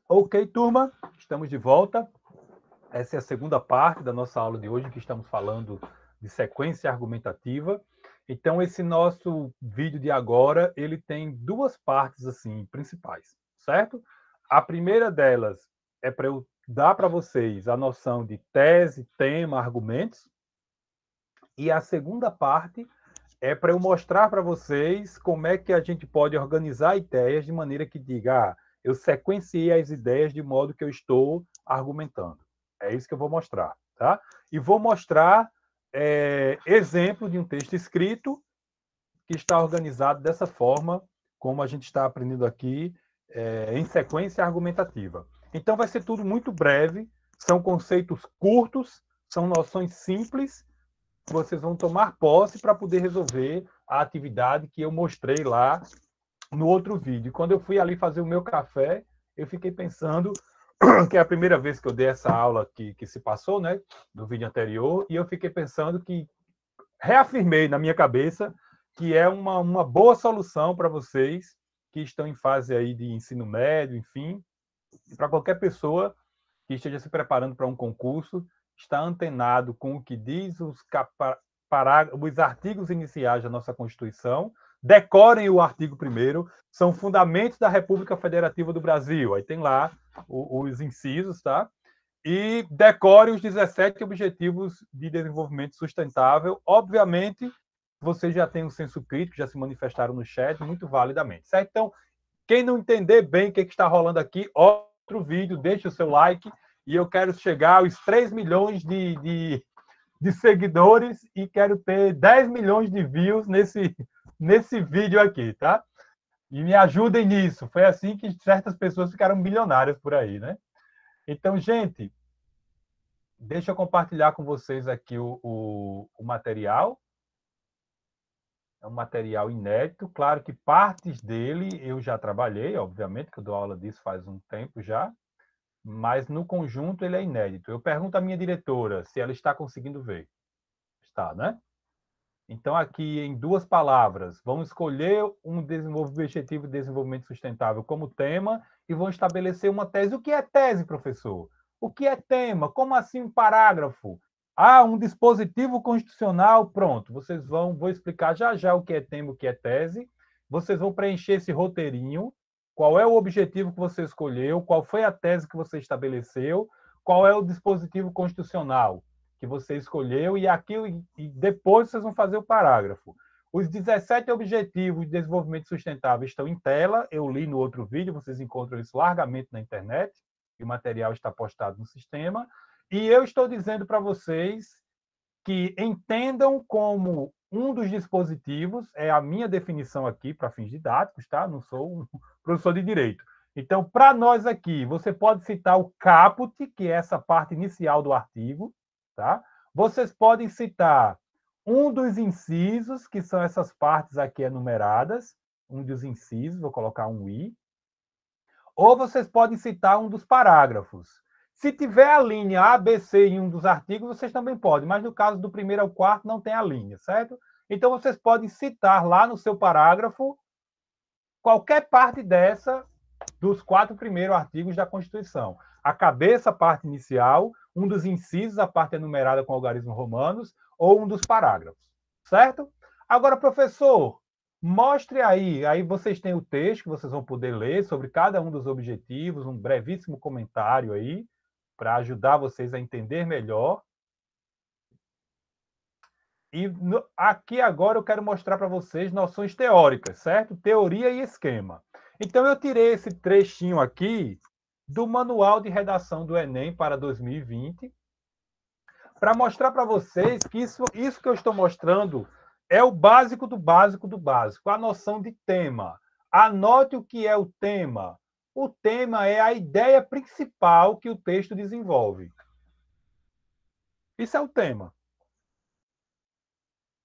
Ok, turma, estamos de volta. Essa é a segunda parte da nossa aula de hoje, que estamos falando de sequência argumentativa. Então, esse nosso vídeo de agora, ele tem duas partes assim principais, certo? A primeira delas é para eu dar para vocês a noção de tese, tema, argumentos. E a segunda parte é para eu mostrar para vocês como é que a gente pode organizar ideias de maneira que diga, eu sequenciei as ideias de modo que eu estou argumentando. É isso que eu vou mostrar, tá? E vou mostrar exemplo de um texto escrito que está organizado dessa forma, como a gente está aprendendo aqui, em sequência argumentativa. Então, vai ser tudo muito breve, são conceitos curtos, são noções simples, que vocês vão tomar posse para poder resolver a atividade que eu mostrei lá no outro vídeo. Quando eu fui ali fazer o meu café, eu fiquei pensando que é a primeira vez que eu dei essa aula que se passou, né, do vídeo anterior, e eu fiquei pensando que reafirmei na minha cabeça que é uma boa solução para vocês que estão em fase aí de ensino médio, enfim, para qualquer pessoa que esteja se preparando para um concurso, está antenado com o que diz os artigos iniciais da nossa Constituição, decorem o artigo 1º, são fundamentos da República Federativa do Brasil. Aí tem lá os incisos, tá? E decore os 17 Objetivos de Desenvolvimento Sustentável. Obviamente, vocês já têm um senso crítico, já se manifestaram no chat, muito validamente, certo? Então, quem não entender bem o que está rolando aqui, outro vídeo, deixe o seu like, e eu quero chegar aos 3 milhões de seguidores e quero ter 10 milhões de views nesse vídeo aqui, tá? E me ajudem nisso. Foi assim que certas pessoas ficaram milionárias por aí, né? Então, gente, deixa eu compartilhar com vocês aqui o material. É um material inédito. Claro que partes dele eu já trabalhei, obviamente, que eu dou aula disso faz um tempo já, mas no conjunto ele é inédito. Eu pergunto à minha diretora se ela está conseguindo ver. Está, né? Então, aqui, em duas palavras, vamos escolher um objetivo de desenvolvimento sustentável como tema e vão estabelecer uma tese. O que é tese, professor? O que é tema? Como assim um parágrafo? Ah, um dispositivo constitucional, pronto. Vou explicar já já o que é tema, o que é tese. Vocês vão preencher esse roteirinho. Qual é o objetivo que você escolheu? Qual foi a tese que você estabeleceu? Qual é o dispositivo constitucional que você escolheu? E depois vocês vão fazer o parágrafo. Os 17 Objetivos de Desenvolvimento Sustentável estão em tela. Eu li no outro vídeo, vocês encontram isso largamente na internet. E o material está postado no sistema. E eu estou dizendo para vocês que entendam como um dos dispositivos, é a minha definição aqui para fins didáticos, tá? Não sou um professor de direito. Então, para nós aqui, você pode citar o caput, que é essa parte inicial do artigo, tá? Vocês podem citar um dos incisos, que são essas partes aqui enumeradas, um dos incisos, vou colocar um i, ou vocês podem citar um dos parágrafos. Se tiver a linha A, B, C em um dos artigos, vocês também podem, mas no caso do 1º ao 4º não tem a linha, certo? Então vocês podem citar lá no seu parágrafo qualquer parte dessa dos 4 primeiros artigos da Constituição. A cabeça, a parte inicial, um dos incisos, a parte enumerada com algarismos romanos, ou um dos parágrafos, certo? Agora, professor, mostre aí vocês têm o texto que vocês vão poder ler sobre cada um dos objetivos, um brevíssimo comentário aí, para ajudar vocês a entender melhor. E aqui agora eu quero mostrar para vocês noções teóricas, certo? Teoria e esquema. Então eu tirei esse trechinho aqui do Manual de Redação do Enem para 2020, para mostrar para vocês que isso que eu estou mostrando é o básico do básico do básico, a noção de tema. Anote o que é o tema. O tema é a ideia principal que o texto desenvolve. Isso é o tema.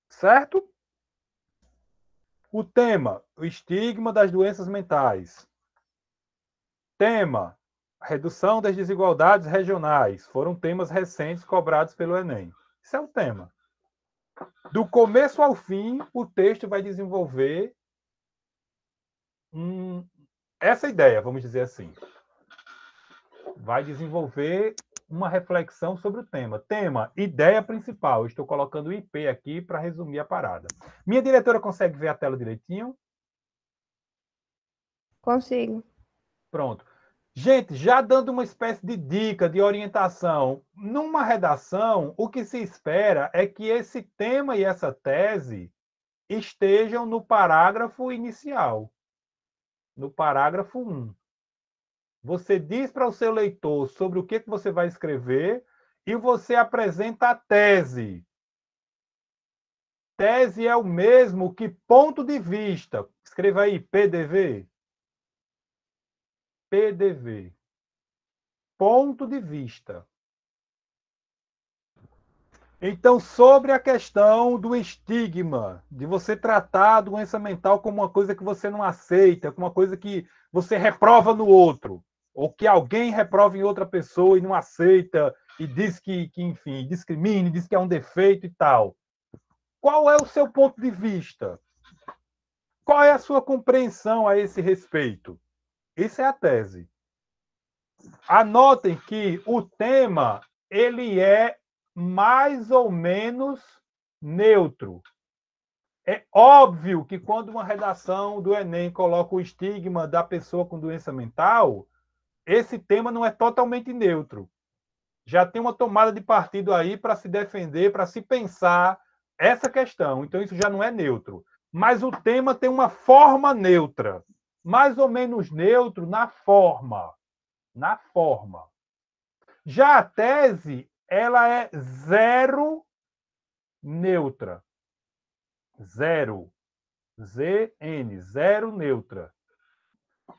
Certo? O tema, o estigma das doenças mentais. Tema, redução das desigualdades regionais. Foram temas recentes cobrados pelo Enem. Isso é o tema. Do começo ao fim, o texto vai desenvolver essa ideia, vamos dizer assim. vai desenvolver uma reflexão sobre o tema. Tema, ideia principal. Eu estou colocando o IP aqui para resumir a parada. Minha diretora consegue ver a tela direitinho? Consigo. Pronto. Gente, já dando uma espécie de dica, de orientação, numa redação, o que se espera é que esse tema e essa tese estejam no parágrafo inicial, no parágrafo 1. Você diz para o seu leitor sobre o que você vai escrever e você apresenta a tese. Tese é o mesmo que ponto de vista. Escreva aí, PDV. PDV. Ponto de vista. Então, sobre a questão do estigma, de você tratar a doença mental como uma coisa que você não aceita, como uma coisa que você reprova no outro, ou que alguém reprova em outra pessoa e não aceita, e diz que enfim, discrimine, diz que é um defeito e tal. Qual é o seu ponto de vista? Qual é a sua compreensão a esse respeito? Isso é a tese. Anotem que o tema ele é mais ou menos neutro. É óbvio que quando uma redação do Enem coloca o estigma da pessoa com doença mental, esse tema não é totalmente neutro. Já tem uma tomada de partido aí para se defender, para se pensar essa questão. Então, isso já não é neutro. Mas o tema tem uma forma neutra, mais ou menos neutro na forma. Na forma. Já a tese, ela é zero neutra. Zero. ZN, zero neutra.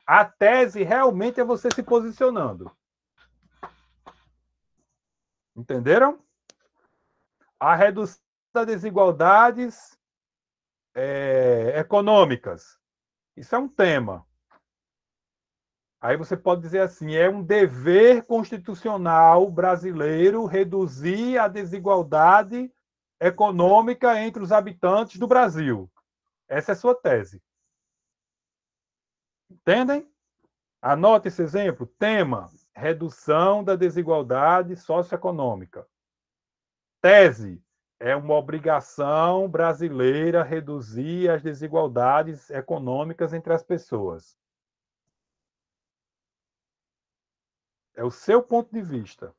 A tese realmente é você se posicionando. Entenderam? A redução das desigualdades econômicas. Isso é um tema. Aí você pode dizer assim, é um dever constitucional brasileiro reduzir a desigualdade econômica entre os habitantes do Brasil. Essa é a sua tese. Entendem? Anote esse exemplo. Tema: redução da desigualdade socioeconômica. Tese: é uma obrigação brasileira reduzir as desigualdades econômicas entre as pessoas. É o seu ponto de vista.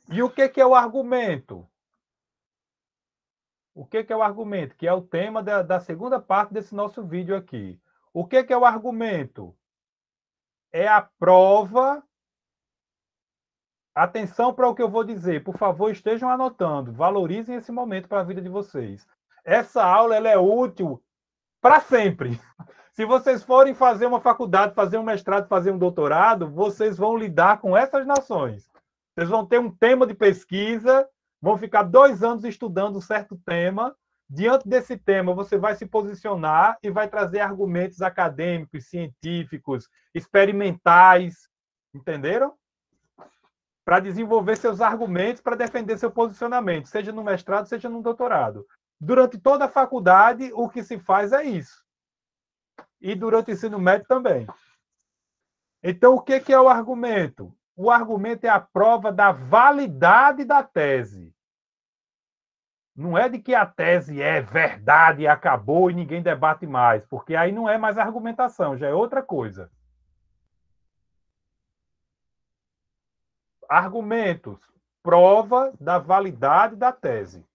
E o que é o argumento? O que é o argumento? Que é o tema da segunda parte desse nosso vídeo aqui. O que é o argumento? É a prova. Atenção para o que eu vou dizer. Por favor, estejam anotando. Valorizem esse momento para a vida de vocês. Essa aula ela é útil para sempre. Se vocês forem fazer uma faculdade, fazer um mestrado, fazer um doutorado, vocês vão lidar com essas nações. Vocês vão ter um tema de pesquisa, vão ficar 2 anos estudando um certo tema. Diante desse tema, você vai se posicionar e vai trazer argumentos acadêmicos, científicos, experimentais. Entenderam? Para desenvolver seus argumentos, para defender seu posicionamento, seja no mestrado, seja no doutorado. Durante toda a faculdade, o que se faz é isso. E durante o ensino médio também. Então, o que é o argumento? O argumento é a prova da validade da tese. Não é de que a tese é verdade e acabou e ninguém debate mais, porque aí não é mais argumentação, já é outra coisa. Argumentos. Prova da validade da tese.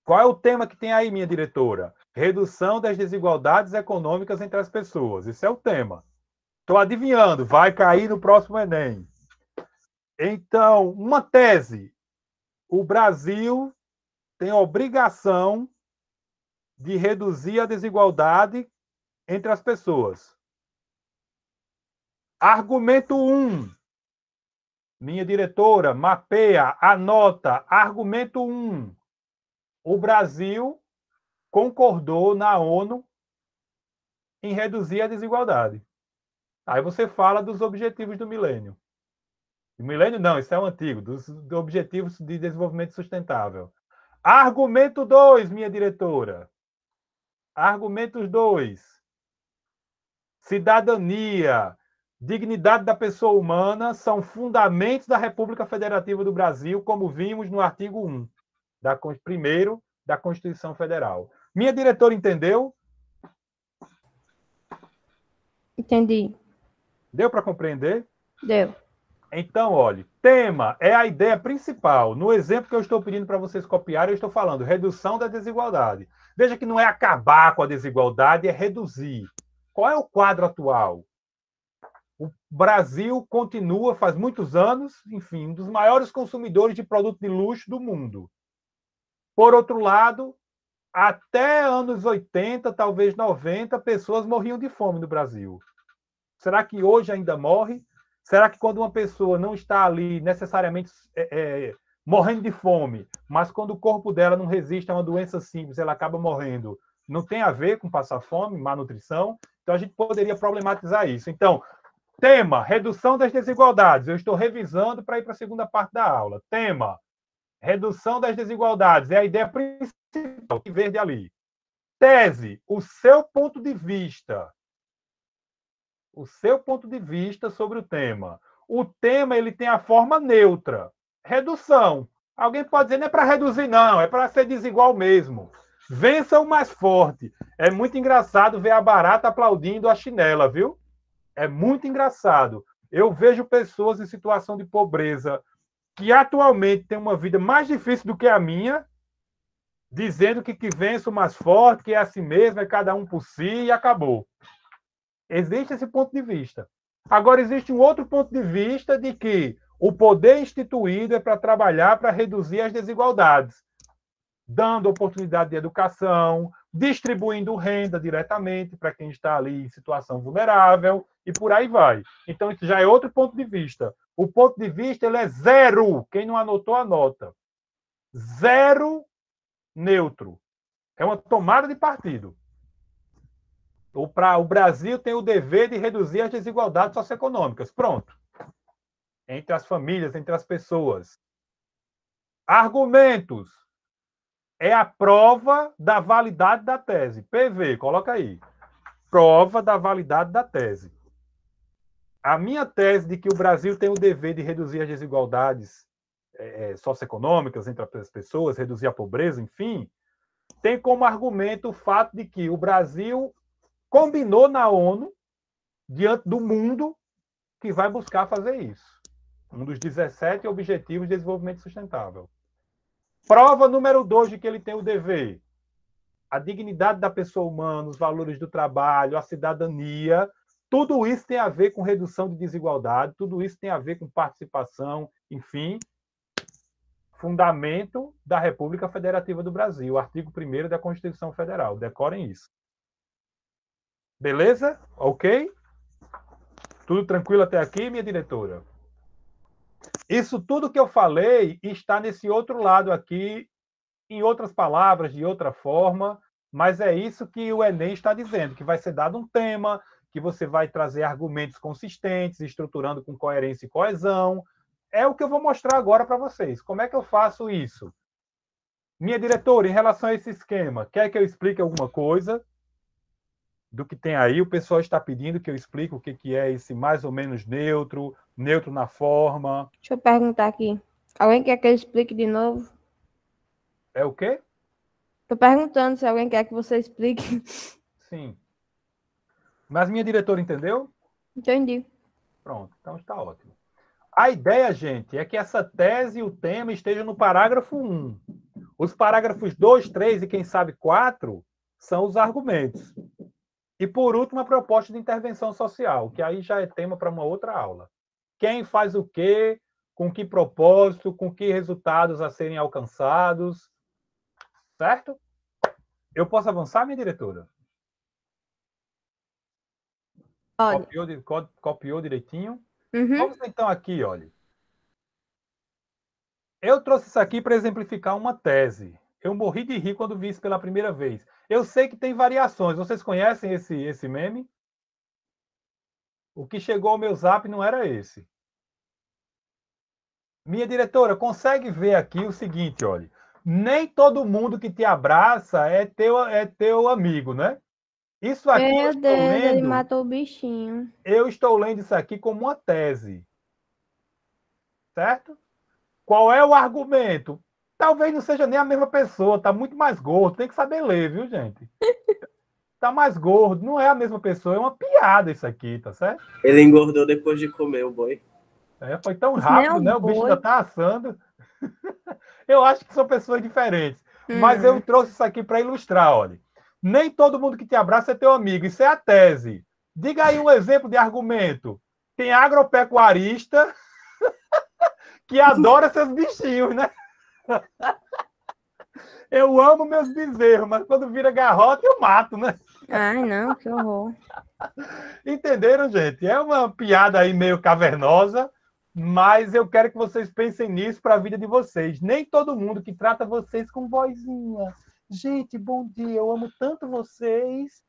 Qual é o tema que tem aí, minha diretora? Redução das desigualdades econômicas entre as pessoas. Esse é o tema. Estou adivinhando, vai cair no próximo Enem. Então, uma tese. O Brasil tem a obrigação de reduzir a desigualdade entre as pessoas. Argumento 1. Minha diretora, mapeia, anota. Argumento 1. O Brasil concordou na ONU em reduzir a desigualdade. Aí você fala dos objetivos do milênio. O milênio não, isso é o antigo, dos objetivos de desenvolvimento sustentável. Argumento 2, minha diretora. Argumentos 2. Cidadania, dignidade da pessoa humana são fundamentos da República Federativa do Brasil, como vimos no artigo 1, primeiro da Constituição Federal. Minha diretora entendeu? Entendi. Deu para compreender? Deu. Então, olhe, tema é a ideia principal. No exemplo que eu estou pedindo para vocês copiarem, eu estou falando redução da desigualdade. Veja que não é acabar com a desigualdade, é reduzir. Qual é o quadro atual? O Brasil continua, faz muitos anos, enfim, um dos maiores consumidores de produtos de luxo do mundo. Por outro lado, até anos 80, talvez 90, pessoas morriam de fome no Brasil. Será que hoje ainda morre? Será que quando uma pessoa não está ali necessariamente morrendo de fome, mas quando o corpo dela não resiste a uma doença simples, ela acaba morrendo, não tem a ver com passar fome, má nutrição? Então a gente poderia problematizar isso. Então, tema, redução das desigualdades. Eu estou revisando para ir para a segunda parte da aula. Tema, redução das desigualdades. É a ideia principal, verde ali. Tese, o seu ponto de vista. O seu ponto de vista sobre o tema. O tema ele tem a forma neutra. Redução. Alguém pode dizer, não é para reduzir, não, é para ser desigual mesmo. Vença o mais forte. É muito engraçado ver a barata aplaudindo a chinela, viu? É muito engraçado. Eu vejo pessoas em situação de pobreza que atualmente têm uma vida mais difícil do que a minha, dizendo que vence o mais forte, que é assim mesmo, é cada um por si e acabou. Existe esse ponto de vista. Agora, existe um outro ponto de vista de que o poder instituído é para trabalhar para reduzir as desigualdades, dando oportunidade de educação, distribuindo renda diretamente para quem está ali em situação vulnerável e por aí vai. Então, isso já é outro ponto de vista. O ponto de vista ele é zero. Quem não anotou, anota. Zero neutro. É uma tomada de partido. O Brasil tem o dever de reduzir as desigualdades socioeconômicas. Pronto. Entre as famílias, entre as pessoas. Argumentos. É a prova da validade da tese. PV, coloca aí. Prova da validade da tese. A minha tese de que o Brasil tem o dever de reduzir as desigualdades socioeconômicas entre as pessoas, reduzir a pobreza, enfim, tem como argumento o fato de que o Brasil combinou na ONU, diante do mundo, que vai buscar fazer isso. Um dos 17 Objetivos de Desenvolvimento Sustentável. Prova número 2 de que ele tem o dever. A dignidade da pessoa humana, os valores do trabalho, a cidadania, tudo isso tem a ver com redução de desigualdade, tudo isso tem a ver com participação, enfim, fundamento da República Federativa do Brasil, artigo 1º da Constituição Federal. Decorem isso. Beleza? Ok? Tudo tranquilo até aqui, minha diretora? Isso tudo que eu falei está nesse outro lado aqui, em outras palavras, de outra forma, mas é isso que o Enem está dizendo, que vai ser dado um tema, que você vai trazer argumentos consistentes, estruturando com coerência e coesão. É o que eu vou mostrar agora para vocês. Como é que eu faço isso? Minha diretora, em relação a esse esquema, quer que eu explique alguma coisa do que tem aí? O pessoal está pedindo que eu explique o que é esse mais ou menos neutro, neutro na forma. Deixa eu perguntar aqui. Alguém quer que eu explique de novo? É o quê? Tô perguntando se alguém quer que você explique. Sim. Mas minha diretora entendeu? Entendi. Pronto, então está ótimo. A ideia, gente, é que essa tese e o tema estejam no parágrafo 1. Os parágrafos 2, 3 e, quem sabe, 4 são os argumentos. E, por último, a proposta de intervenção social, que aí já é tema para uma outra aula. Quem faz o quê, com que propósito, com que resultados a serem alcançados. Certo? Eu posso avançar, minha diretora? Olha. Copiou direitinho? Uhum. Vamos então aqui, olha. Eu trouxe isso aqui para exemplificar uma tese. Eu morri de rir quando vi isso pela primeira vez. Eu sei que tem variações. Vocês conhecem esse meme? O que chegou ao meu zap não era esse. Minha diretora, consegue ver aqui o seguinte, olha. Nem todo mundo que te abraça é teu amigo, né? Isso aqui Meu Deus, ele matou o bichinho. Eu estou lendo isso aqui como uma tese. Certo? Qual é o argumento? Talvez não seja nem a mesma pessoa, tá muito mais gordo. Tem que saber ler, viu, gente? Tá mais gordo, não é a mesma pessoa, é uma piada isso aqui, tá certo? Ele engordou depois de comer o boi. Foi tão Isso nem é rápido, né? O bicho boi. ainda tá assando. Eu acho que são pessoas diferentes. Mas eu trouxe isso aqui para ilustrar, olha. Nem todo mundo que te abraça é teu amigo. Isso é a tese. Diga aí um exemplo de argumento. Tem agropecuarista que adora seus bichinhos, né? Eu amo meus bezerros, mas quando vira garrota eu mato, né? Ai, não, que horror. Entenderam, gente? É uma piada aí meio cavernosa, mas eu quero que vocês pensem nisso para a vida de vocês. Nem todo mundo que trata vocês com vozinha. Gente, bom dia, eu amo tanto vocês.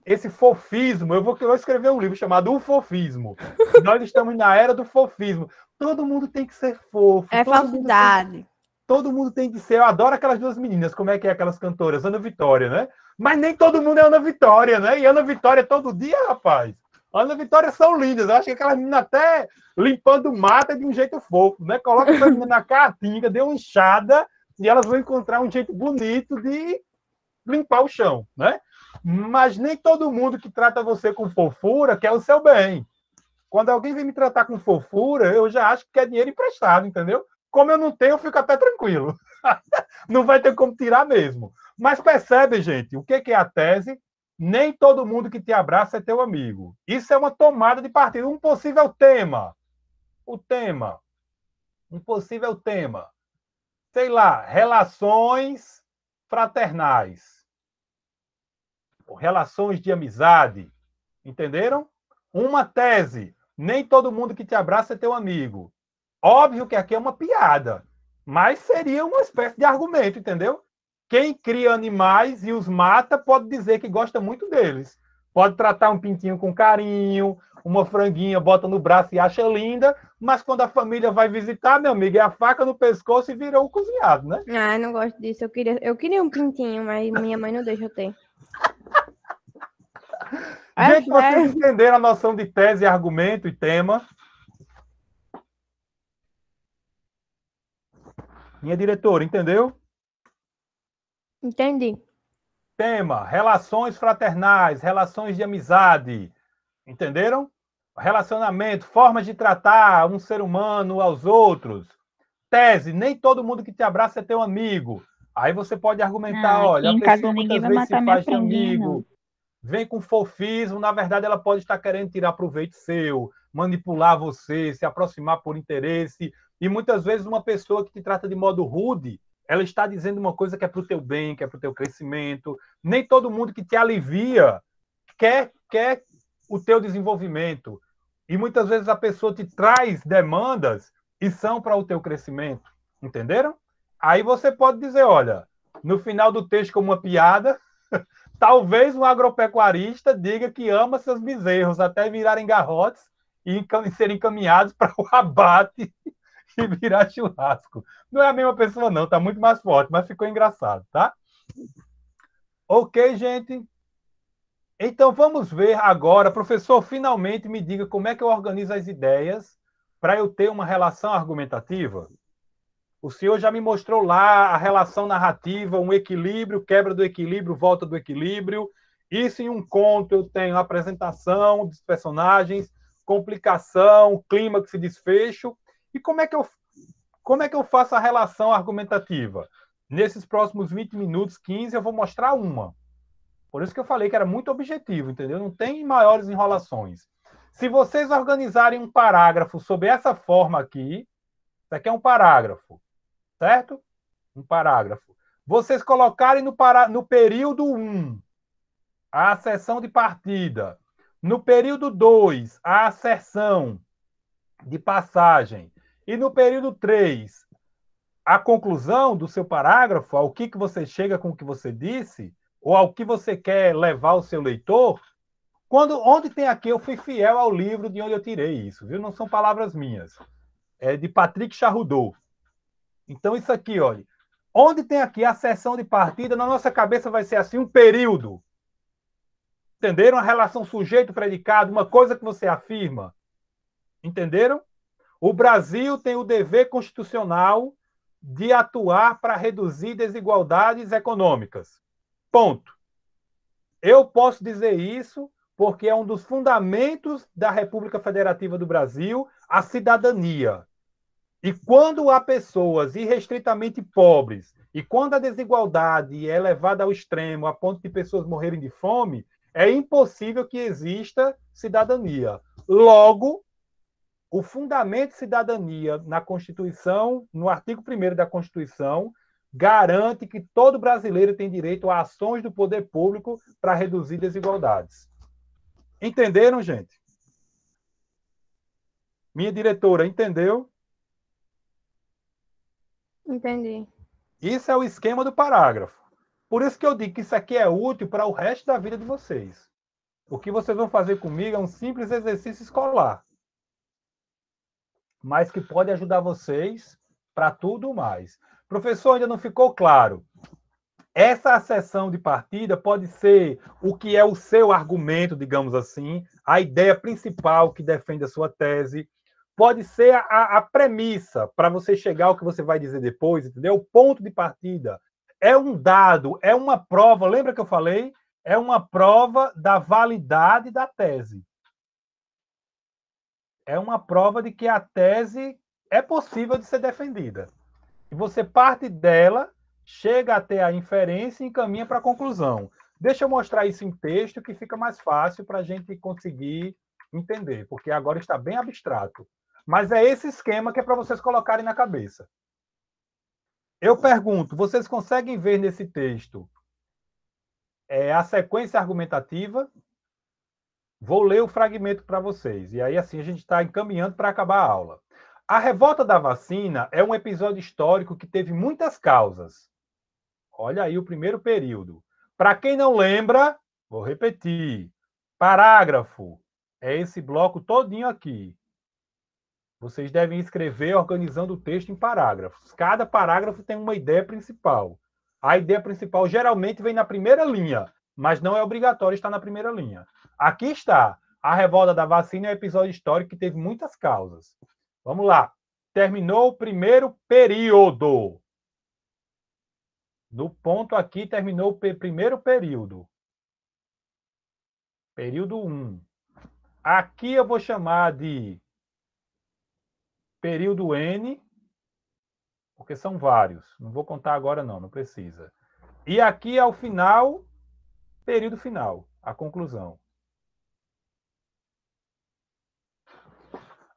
Esse fofismo, eu vou escrever um livro chamado O Fofismo. Nós estamos na era do fofismo. Todo mundo tem que ser fofo. É falsidade. Todo mundo tem que ser. Eu adoro aquelas duas meninas, como é que é aquelas cantoras? Ana Vitória, né? Mas nem todo mundo é Ana Vitória, né? E Ana Vitória todo dia, rapaz. Ana Vitória são lindas. Eu acho que aquelas meninas até limpando mata de um jeito fofo, né? Coloca essa menina na caatinga, dê uma enxada e elas vão encontrar um jeito bonito de limpar o chão, né? Mas nem todo mundo que trata você com fofura quer o seu bem. Quando alguém vem me tratar com fofura, eu já acho que quer dinheiro emprestado, entendeu? Como eu não tenho, eu fico até tranquilo. Não vai ter como tirar mesmo. Mas percebe, gente, o que é a tese? Nem todo mundo que te abraça é teu amigo. Isso é uma tomada de partida. Um possível tema. O tema. Um possível tema. Sei lá, relações fraternais. Relações de amizade. Entenderam? Uma tese. Nem todo mundo que te abraça é teu amigo. Óbvio que aqui é uma piada, mas seria uma espécie de argumento, entendeu? Quem cria animais e os mata pode dizer que gosta muito deles. Pode tratar um pintinho com carinho, uma franguinha bota no braço e acha linda, mas quando a família vai visitar, meu amigo, é a faca no pescoço e virou o cozinhado, né? Ai, não gosto disso. Eu queria um pintinho, mas minha mãe não deixa eu ter. Gente, vocês entenderam a noção de tese, argumento e tema? Minha diretora, entendeu? Entendi. Tema: relações fraternais, relações de amizade. Entenderam? Relacionamento, formas de tratar um ser humano aos outros. Tese: nem todo mundo que te abraça é teu amigo. Aí você pode argumentar, olha, a pessoa muitas vezes se faz de amigo, vem com fofismo, na verdade ela pode estar querendo tirar proveito seu, manipular você, se aproximar por interesse, e muitas vezes uma pessoa que te trata de modo rude, ela está dizendo uma coisa que é para o teu bem, que é para o teu crescimento. Nem todo mundo que te alivia quer o teu desenvolvimento. E muitas vezes a pessoa te traz demandas e são para o teu crescimento. Entenderam? Aí você pode dizer, olha, no final do texto como uma piada, talvez um agropecuarista diga que ama seus bezerros até virarem garrotes e serem encaminhados para o abate e virar churrasco. Não é a mesma pessoa, não, tá muito mais forte, mas ficou engraçado, tá? Ok, gente? Então vamos ver agora, professor, finalmente me diga como é que eu organizo as ideias para eu ter uma relação argumentativa. O senhor já me mostrou lá a relação narrativa, um equilíbrio, quebra do equilíbrio, volta do equilíbrio. Isso em um conto eu tenho a apresentação dos personagens, complicação, clímax e desfecho. E como é que eu faço a relação argumentativa? Nesses próximos 20 minutos, 15, eu vou mostrar uma. Por isso que eu falei que era muito objetivo, entendeu? Não tem maiores enrolações. Se vocês organizarem um parágrafo sob essa forma aqui, isso aqui é um parágrafo, certo? Um parágrafo. Vocês colocarem no período 1 a asserção de partida, no período 2 a asserção de passagem, e no período 3 a conclusão do seu parágrafo, ao que você chega com o que você disse, ou ao que você quer levar o seu leitor, onde tem aqui, eu fui fiel ao livro de onde eu tirei isso, viu? Não são palavras minhas. É de Patrick Charroudot. Então, isso aqui, olha. Onde tem aqui a seção de partida, na nossa cabeça vai ser assim, um período. Entenderam? A relação sujeito-predicado, uma coisa que você afirma. Entenderam? O Brasil tem o dever constitucional de atuar para reduzir desigualdades econômicas. Ponto. Eu posso dizer isso porque é um dos fundamentos da República Federativa do Brasil, a cidadania. E quando há pessoas irrestritamente pobres, e quando a desigualdade é levada ao extremo, a ponto de pessoas morrerem de fome, é impossível que exista cidadania. Logo, o fundamento de cidadania na Constituição, no artigo 1º da Constituição, garante que todo brasileiro tem direito a ações do poder público para reduzir desigualdades. Entenderam, gente? Minha diretora, entendeu? Entendi. Isso é o esquema do parágrafo. Por isso que eu digo que isso aqui é útil para o resto da vida de vocês. O que vocês vão fazer comigo é um simples exercício escolar, mas que pode ajudar vocês para tudo mais. Professor, ainda não ficou claro. Essa acessão de partida pode ser o que é o seu argumento, digamos assim, a ideia principal que defende a sua tese, pode ser a premissa para você chegar ao que você vai dizer depois, entendeu? O ponto de partida é um dado, é uma prova, lembra que eu falei? É uma prova da validade da tese. É uma prova de que a tese é possível de ser defendida. E você parte dela, chega até a inferência e encaminha para a conclusão. Deixa eu mostrar isso em texto que fica mais fácil para a gente conseguir entender, porque agora está bem abstrato. Mas é esse esquema que é para vocês colocarem na cabeça. Eu pergunto, vocês conseguem ver nesse texto a sequência argumentativa? Vou ler o fragmento para vocês, e aí assim a gente está encaminhando para acabar a aula. A revolta da vacina é um episódio histórico que teve muitas causas. Olha aí o primeiro período. Para quem não lembra, vou repetir. Parágrafo. É esse bloco todinho aqui. Vocês devem escrever organizando o texto em parágrafos. Cada parágrafo tem uma ideia principal. A ideia principal geralmente vem na primeira linha, mas não é obrigatório estar na primeira linha. Aqui está. A revolta da vacina é um episódio histórico que teve muitas causas. Vamos lá. Terminou o primeiro período. No ponto aqui, terminou o primeiro período. Período 1. Aqui eu vou chamar de período N, porque são vários. Não vou contar agora, não precisa. E aqui, ao final, período final, a conclusão.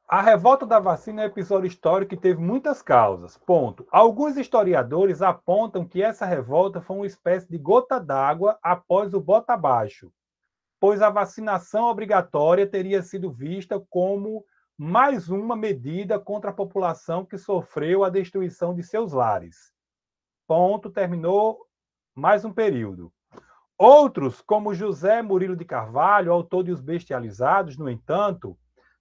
A revolta da vacina é um episódio histórico que teve muitas causas. Ponto. Alguns historiadores apontam que essa revolta foi uma espécie de gota d'água após o bota abaixo, pois a vacinação obrigatória teria sido vista como mais uma medida contra a população que sofreu a destruição de seus lares. Ponto. Terminou mais um período. Outros, como José Murilo de Carvalho, autor de Os Bestializados, no entanto,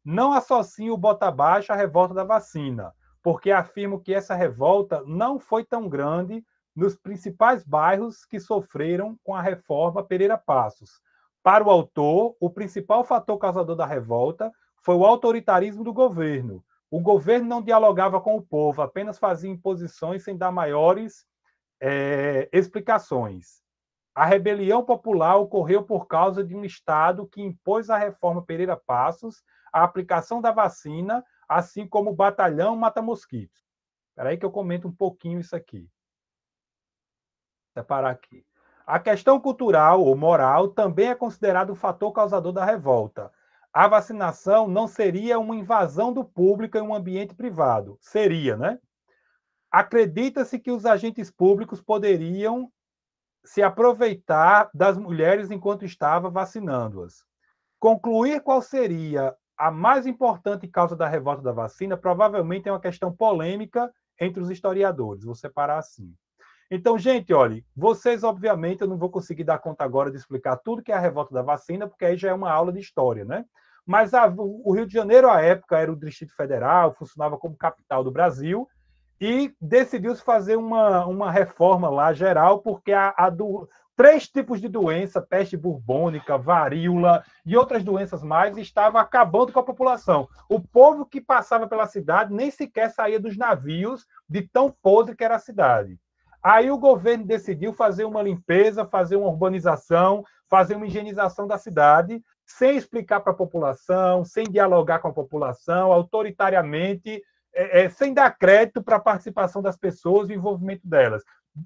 não associam o bota abaixo à revolta da vacina, porque afirmam que essa revolta não foi tão grande nos principais bairros que sofreram com a reforma Pereira Passos. Para o autor, o principal fator causador da revolta foi o autoritarismo do governo. O governo não dialogava com o povo, apenas fazia imposições sem dar maiores explicações. A rebelião popular ocorreu por causa de um Estado que impôs a reforma Pereira Passos, a aplicação da vacina, assim como o batalhão mata-mosquitos. Espera aí que eu comento um pouquinho isso aqui. Vou separar aqui. A questão cultural ou moral também é considerada um fator causador da revolta. A vacinação não seria uma invasão do público em um ambiente privado. Seria, né? Acredita-se que os agentes públicos poderiam se aproveitar das mulheres enquanto estava vacinando-as. Concluir qual seria a mais importante causa da revolta da vacina provavelmente é uma questão polêmica entre os historiadores. Vou separar assim. Então, gente, olha, vocês, obviamente, eu não vou conseguir dar conta agora de explicar tudo que é a revolta da vacina, porque aí já é uma aula de história, né? Mas o Rio de Janeiro, à época, era o Distrito Federal, funcionava como capital do Brasil, e decidiu-se fazer uma reforma lá geral, porque 3 tipos de doença, peste bubônica, varíola e outras doenças mais, estavam acabando com a população. O povo que passava pela cidade nem sequer saía dos navios de tão podre que era a cidade. Aí o governo decidiu fazer uma limpeza, fazer uma urbanização, fazer uma higienização da cidade, sem explicar para a população, sem dialogar com a população, autoritariamente, sem dar crédito para a participação das pessoas e o envolvimento delas.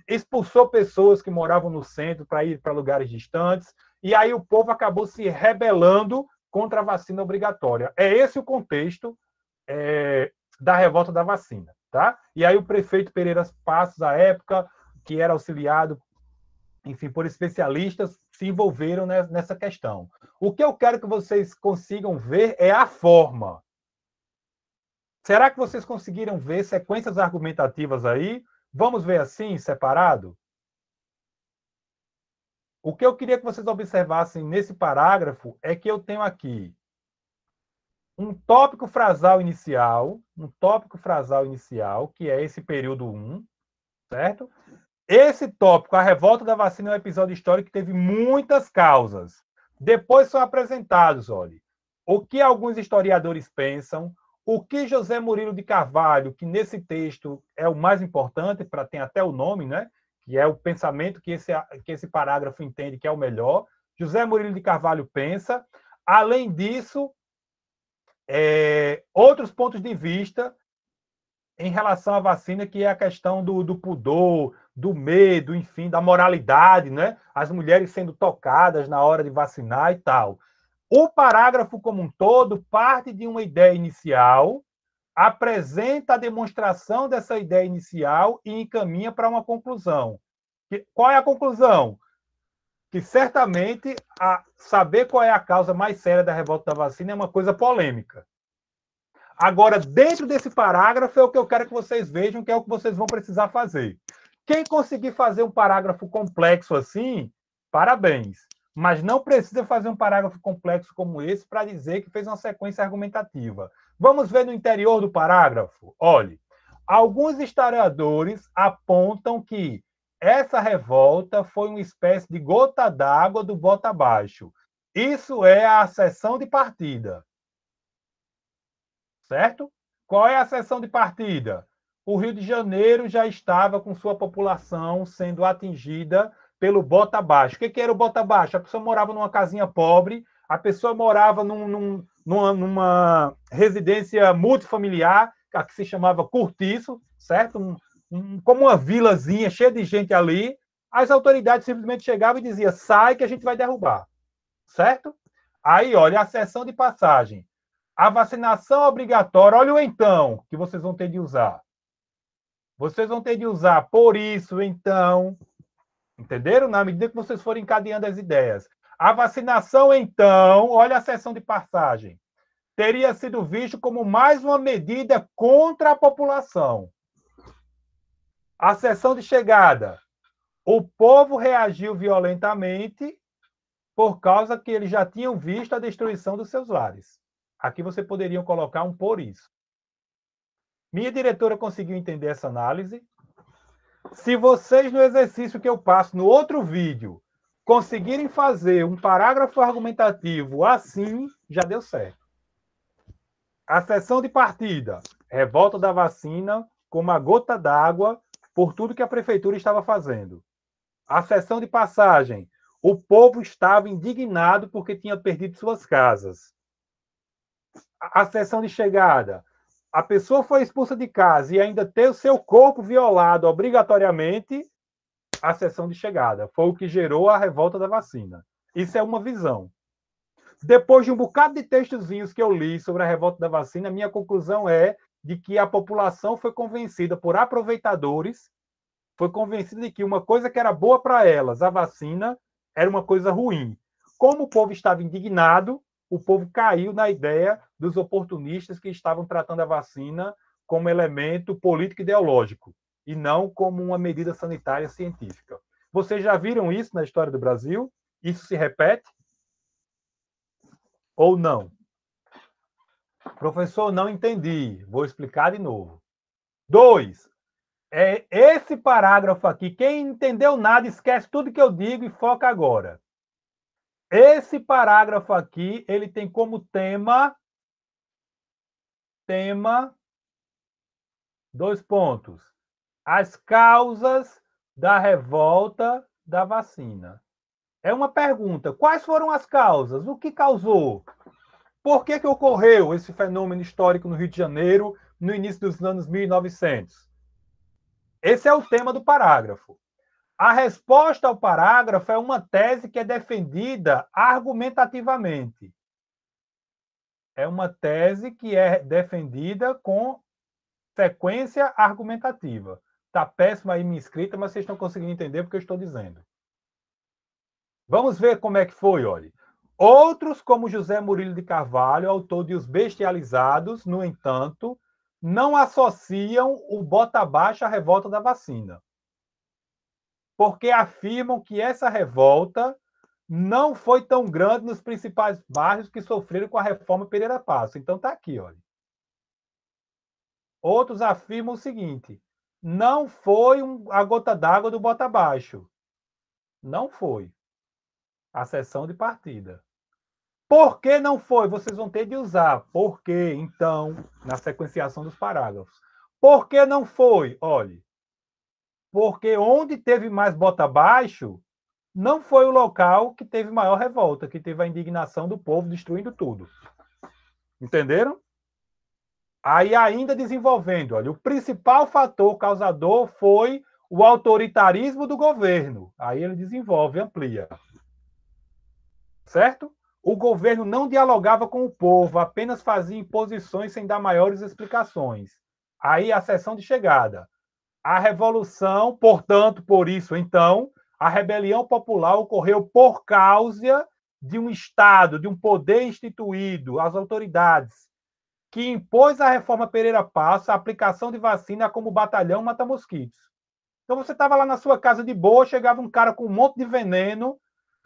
Expulsou pessoas que moravam no centro para ir para lugares distantes, e aí o povo acabou se rebelando contra a vacina obrigatória. É esse o contexto da revolta da vacina. Tá? E aí o prefeito Pereira Passos, à época, que era auxiliado, enfim, por especialistas, se envolveram nessa questão. O que eu quero que vocês consigam ver é a forma. Será que vocês conseguiram ver sequências argumentativas aí? Vamos ver assim, separado? O que eu queria que vocês observassem nesse parágrafo é que eu tenho aqui um tópico frasal inicial, que é esse período 1, certo? Esse tópico, a revolta da vacina, é um episódio histórico que teve muitas causas. Depois são apresentados, olha, o que alguns historiadores pensam, o que José Murilo de Carvalho, que nesse texto é o mais importante, para ter até o nome, né? Que é o pensamento que esse parágrafo entende que é o melhor. José Murilo de Carvalho pensa. Além disso, outros pontos de vista em relação à vacina, que é a questão do pudor, do medo, enfim, da moralidade, né? As mulheres sendo tocadas na hora de vacinar e tal. O parágrafo como um todo parte de uma ideia inicial, apresenta a demonstração dessa ideia inicial e encaminha para uma conclusão. Qual é a conclusão? Que certamente saber qual é a causa mais séria da revolta da vacina é uma coisa polêmica. Agora, dentro desse parágrafo é o que eu quero que vocês vejam, que é o que vocês vão precisar fazer. Quem conseguir fazer um parágrafo complexo assim, parabéns. Mas não precisa fazer um parágrafo complexo como esse para dizer que fez uma sequência argumentativa. Vamos ver no interior do parágrafo? Olhe, alguns historiadores apontam que essa revolta foi uma espécie de gota d'água do bota abaixo. Isso é a seção de partida. Certo? Qual é a seção de partida? O Rio de Janeiro já estava com sua população sendo atingida pelo bota abaixo. O que era o bota abaixo? A pessoa morava numa casinha pobre, a pessoa morava numa residência multifamiliar, que se chamava cortiço, certo? Como uma vilazinha cheia de gente ali. As autoridades simplesmente chegavam e diziam: sai que a gente vai derrubar. Certo? Aí, olha, a seção de passagem. A vacinação obrigatória, olha o então que vocês vão ter de usar. Vocês vão ter de usar por isso, então. Entenderam? Na medida que vocês forem encadeando as ideias. A vacinação, então, olha a seção de passagem, teria sido visto como mais uma medida contra a população. A seção de chegada. O povo reagiu violentamente por causa que eles já tinham visto a destruição dos seus lares. Aqui você poderia colocar um por isso. Minha diretora conseguiu entender essa análise. Se vocês, no exercício que eu passo no outro vídeo, conseguirem fazer um parágrafo argumentativo assim, já deu certo. A seção de partida, revolta da vacina como a gota d'água por tudo que a prefeitura estava fazendo. A seção de passagem, o povo estava indignado porque tinha perdido suas casas. A seção de chegada, a pessoa foi expulsa de casa e ainda ter o seu corpo violado obrigatoriamente, a seção de chegada. Foi o que gerou a revolta da vacina. Isso é uma visão. Depois de um bocado de textozinhos que eu li sobre a revolta da vacina, minha conclusão é de que a população foi convencida por aproveitadores, foi convencida de que uma coisa que era boa para elas, a vacina, era uma coisa ruim. Como o povo estava indignado, o povo caiu na ideia dos oportunistas que estavam tratando a vacina como elemento político ideológico e não como uma medida sanitária científica. Vocês já viram isso na história do Brasil? Isso se repete? Ou não? Professor, não entendi. Vou explicar de novo. 2. É esse parágrafo aqui. Quem não entendeu nada, esquece tudo que eu digo e foca agora. Esse parágrafo aqui, ele tem como tema, dois pontos, as causas da revolta da vacina. É uma pergunta. Quais foram as causas? O que causou? Por que ocorreu esse fenômeno histórico no Rio de Janeiro no início dos anos 1900? Esse é o tema do parágrafo. A resposta ao parágrafo é uma tese que é defendida argumentativamente. É uma tese que é defendida com sequência argumentativa. Está péssima aí minha escrita, mas vocês estão conseguindo entender porque eu estou dizendo. Vamos ver como é que foi, olha. Outros, como José Murilo de Carvalho, autor de Os Bestializados, no entanto, não associam o bota abaixo à revolta da vacina, porque afirmam que essa revolta não foi tão grande nos principais bairros que sofreram com a reforma Pereira Passos. Então está aqui, olha. Outros afirmam o seguinte: não foi a gota d'água do bota abaixo. Não foi a sessão de partida. Por que não foi? Vocês vão ter de usar. Por que, então, na sequenciação dos parágrafos? Por que não foi? Olhe, porque onde teve mais bota abaixo, não foi o local que teve maior revolta, que teve a indignação do povo destruindo tudo. Entenderam? Aí ainda desenvolvendo, olha, o principal fator causador foi o autoritarismo do governo. Aí ele desenvolve, amplia. Certo? O governo não dialogava com o povo, apenas fazia imposições sem dar maiores explicações. Aí a sessão de chegada. A revolução, portanto, por isso, então, a rebelião popular ocorreu por causa de um Estado, de um poder instituído, as autoridades, que impôs a reforma Pereira Passos, a aplicação de vacina como batalhão mata-mosquitos. Então você estava lá na sua casa de boa, chegava um cara com um monte de veneno,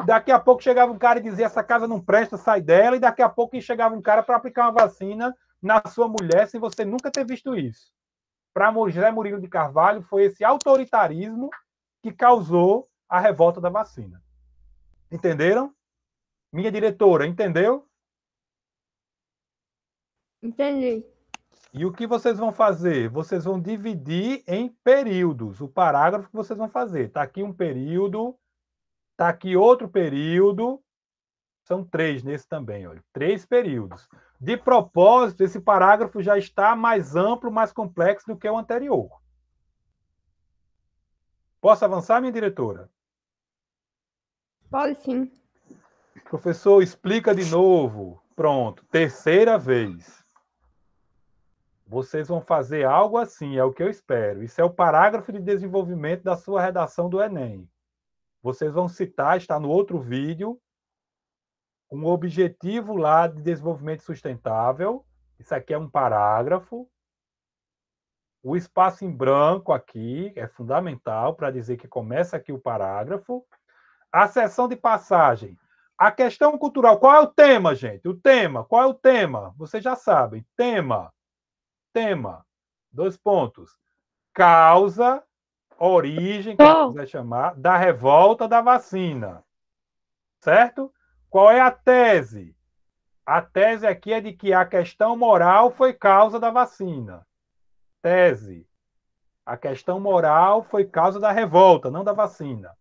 daqui a pouco chegava um cara e dizia essa casa não presta, sai dela, e daqui a pouco chegava um cara para aplicar uma vacina na sua mulher, sem você nunca ter visto isso. Para José Murilo de Carvalho, foi esse autoritarismo que causou a revolta da vacina. Entenderam? Minha diretora, entendeu? Entendi. E o que vocês vão fazer? Vocês vão dividir em períodos. O parágrafo que vocês vão fazer. Está aqui um período, está aqui outro período. São 3 nesse também, olha. 3 períodos. De propósito, esse parágrafo já está mais amplo, mais complexo do que o anterior. Posso avançar, minha diretora? Pode sim. Professor, explica de novo. Pronto, terceira vez. Vocês vão fazer algo assim, é o que eu espero. Isso é o parágrafo de desenvolvimento da sua redação do Enem. Vocês vão citar, está no outro vídeo, um objetivo lá de desenvolvimento sustentável. Isso aqui é um parágrafo. O espaço em branco aqui é fundamental para dizer que começa aqui o parágrafo. A seção de passagem. A questão cultural. Qual é o tema, gente? O tema. Qual é o tema? Vocês já sabem. Tema. 2 pontos. Causa, origem, como quiser chamar, da revolta da vacina. Certo? Qual é a tese? A tese aqui é de que a questão moral foi causa da vacina. Tese. A questão moral foi causa da revolta, não da vacina.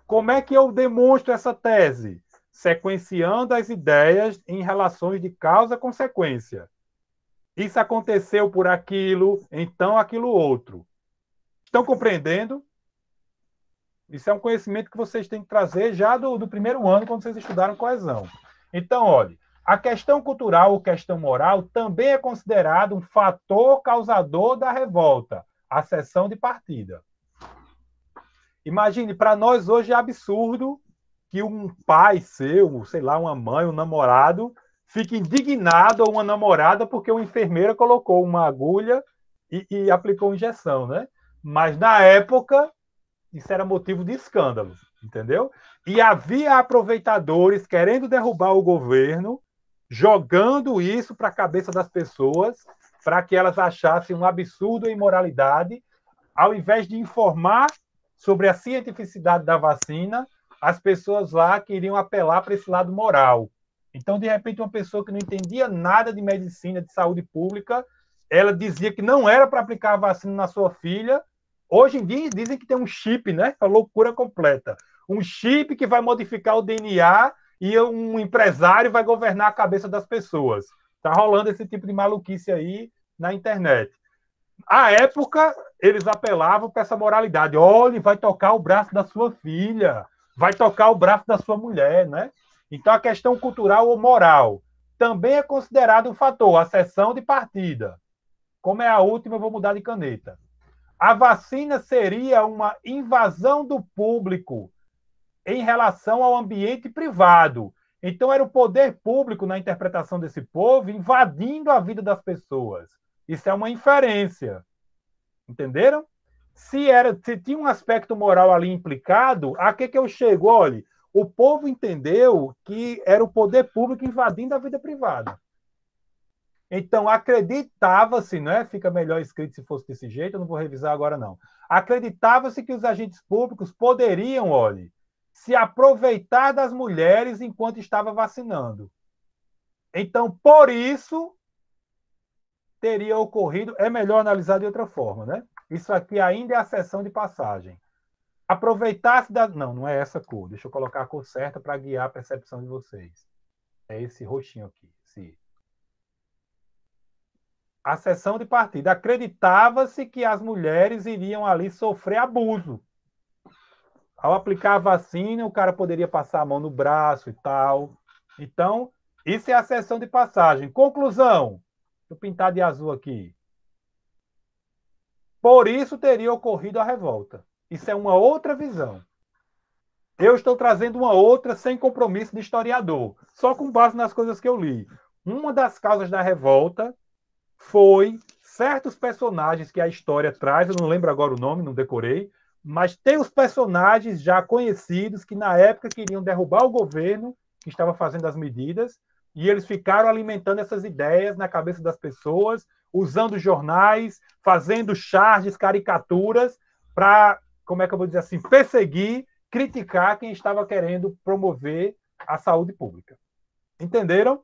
Como é que eu demonstro essa tese? Sequenciando as ideias em relações de causa-consequência. Isso aconteceu por aquilo, então aquilo outro. Estão compreendendo? Isso é um conhecimento que vocês têm que trazer já do primeiro ano, quando vocês estudaram coesão. Então, olha, a questão cultural ou questão moral também é considerado um fator causador da revolta, a seção de partida. Imagine, para nós hoje é absurdo que um pai seu, sei lá, uma mãe, um namorado, fique indignado ou uma namorada porque uma enfermeira colocou uma agulha e aplicou injeção, né? Mas na época isso era motivo de escândalo, entendeu? E havia aproveitadores querendo derrubar o governo, jogando isso para a cabeça das pessoas, para que elas achassem um absurdo e imoralidade ao invés de informar sobre a cientificidade da vacina, as pessoas lá queriam apelar para esse lado moral. Então, de repente, uma pessoa que não entendia nada de medicina, de saúde pública, ela dizia que não era para aplicar a vacina na sua filha. Hoje em dia, dizem que tem um chip, né? A loucura completa. Um chip que vai modificar o DNA e um empresário vai governar a cabeça das pessoas. Está rolando esse tipo de maluquice aí na internet. À época, eles apelavam para essa moralidade. Olha, vai tocar o braço da sua filha, vai tocar o braço da sua mulher, né? Então, a questão cultural ou moral também é considerado um fator, a seção de partida. Como é a última, eu vou mudar de caneta. A vacina seria uma invasão do público em relação ao ambiente privado. Então, era o poder público, na interpretação desse povo, invadindo a vida das pessoas. Isso é uma inferência. Entenderam? Se tinha um aspecto moral ali implicado, a que eu chego? Olha, o povo entendeu que era o poder público invadindo a vida privada. Então, acreditava-se, né? Fica melhor escrito se fosse desse jeito, eu não vou revisar agora, não. Acreditava-se que os agentes públicos poderiam, olha, se aproveitar das mulheres enquanto estava vacinando. Então, por isso, teria ocorrido... É melhor analisar de outra forma, né? Isso aqui ainda é a seção de passagem. Aproveitar-se da... Não, não é essa cor. Deixa eu colocar a cor certa para guiar a percepção de vocês. É esse roxinho aqui. A seção de partida. Acreditava-se que as mulheres iriam ali sofrer abuso. Ao aplicar a vacina, o cara poderia passar a mão no braço e tal. Então, isso é a seção de passagem. Conclusão. Vou pintar de azul aqui. Por isso teria ocorrido a revolta. Isso é uma outra visão. Eu estou trazendo uma outra sem compromisso de historiador, só com base nas coisas que eu li. Uma das causas da revolta foi certos personagens que a história traz, eu não lembro agora o nome, não decorei, mas tem os personagens já conhecidos que na época queriam derrubar o governo que estava fazendo as medidas, e eles ficaram alimentando essas ideias na cabeça das pessoas, usando jornais, fazendo charges, caricaturas, para, como é que eu vou dizer assim, perseguir, criticar quem estava querendo promover a saúde pública. Entenderam?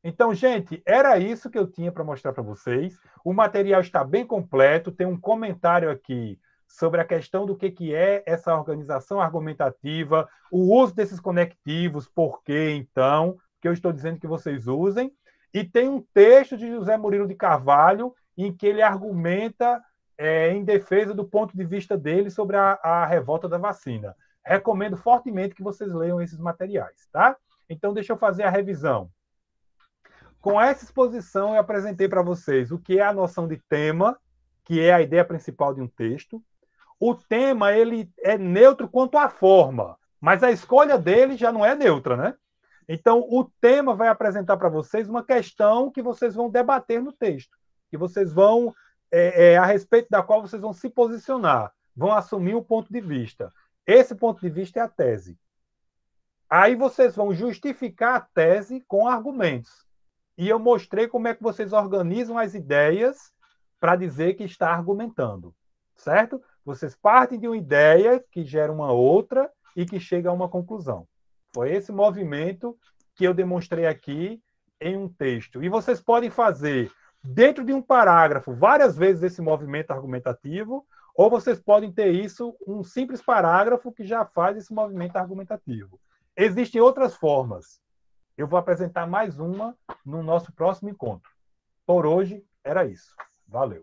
Então, gente, era isso que eu tinha para mostrar para vocês. O material está bem completo, tem um comentário aqui sobre a questão do que é essa organização argumentativa, o uso desses conectivos, por que, então, que eu estou dizendo que vocês usem. E tem um texto de José Murilo de Carvalho em que ele argumenta em defesa do ponto de vista dele sobre a revolta da vacina. Recomendo fortemente que vocês leiam esses materiais, tá? Então, deixa eu fazer a revisão. Com essa exposição, eu apresentei para vocês o que é a noção de tema, que é a ideia principal de um texto. O tema ele é neutro quanto à forma, mas a escolha dele já não é neutra, né? Então, o tema vai apresentar para vocês uma questão que vocês vão debater no texto, que vocês vão, a respeito da qual vocês vão se posicionar, vão assumir um ponto de vista. Esse ponto de vista é a tese. Aí vocês vão justificar a tese com argumentos. E eu mostrei como é que vocês organizam as ideias para dizer que está argumentando, certo? Vocês partem de uma ideia que gera uma outra e que chega a uma conclusão. Foi esse movimento que eu demonstrei aqui em um texto. E vocês podem fazer, dentro de um parágrafo, várias vezes esse movimento argumentativo, ou vocês podem ter isso, um simples parágrafo que já faz esse movimento argumentativo. Existem outras formas. Eu vou apresentar mais uma no nosso próximo encontro. Por hoje, era isso. Valeu.